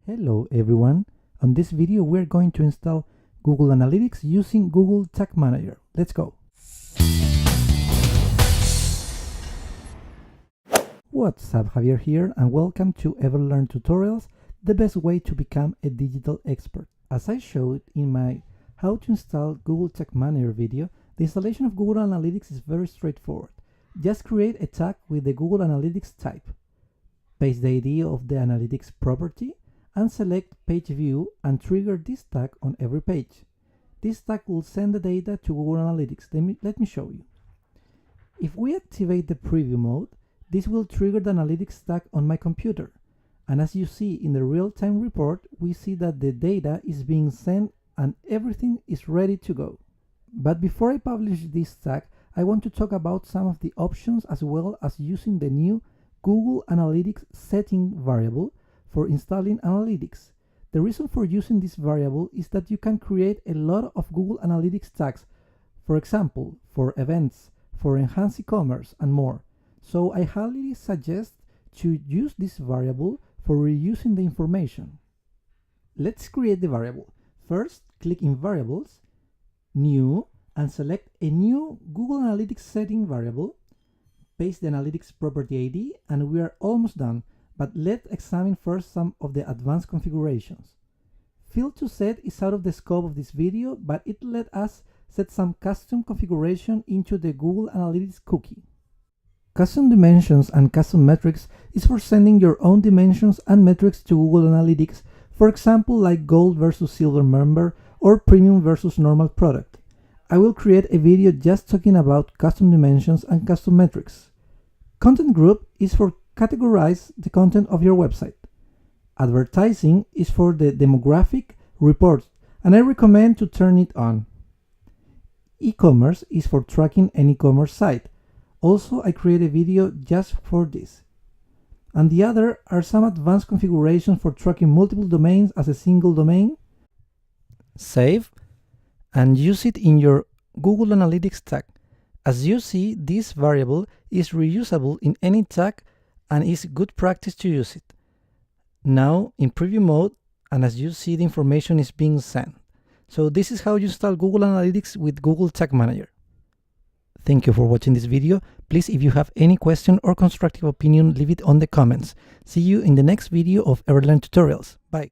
Hello everyone, on this video we're going to install Google Analytics using Google Tag Manager. Let's go! What's up, Javier here, and welcome to Everlearn Tutorials, the best way to become a digital expert. As I showed in my How to Install Google Tag Manager video, the installation of Google Analytics is very straightforward. Just create a tag with the Google Analytics type. Paste the ID of the Analytics property and select Page View and trigger this tag on every page. This tag will send the data to Google Analytics. Let me show you. If we activate the preview mode, this will trigger the Analytics tag on my computer. And as you see in the real-time report, we see that the data is being sent and everything is ready to go. But before I publish this tag, I want to talk about some of the options as well as using the new Google Analytics setting variable for installing Analytics. The reason for using this variable is that you can create a lot of Google Analytics tags, for example, for events, for enhanced e-commerce, and more. So I highly suggest to use this variable for reusing the information. Let's create the variable. First, click in Variables, New, and select a new Google Analytics setting variable. Paste the Analytics property ID, and we are almost done. But let's examine first some of the advanced configurations. Field to set is out of the scope of this video, but it let us set some custom configuration into the Google Analytics cookie. Custom dimensions and custom metrics is for sending your own dimensions and metrics to Google Analytics, for example, like gold versus silver member or premium versus normal product. I will create a video just talking about custom dimensions and custom metrics. Content group is for categorize the content of your website. Advertising is for the demographic reports, and I recommend to turn it on. E-commerce is for tracking an e-commerce site. Also, I create a video just for this. And the other are some advanced configurations for tracking multiple domains as a single domain. Save and use it in your Google Analytics tag. As you see, this variable is reusable in any tag and is good practice to use it. Now in preview mode, and as you see, the information is being sent. So this is how you install Google Analytics with Google Tag Manager. Thank you for watching this video. Please, if you have any question or constructive opinion, leave it on the comments. See you in the next video of Everlearn Tutorials. Bye.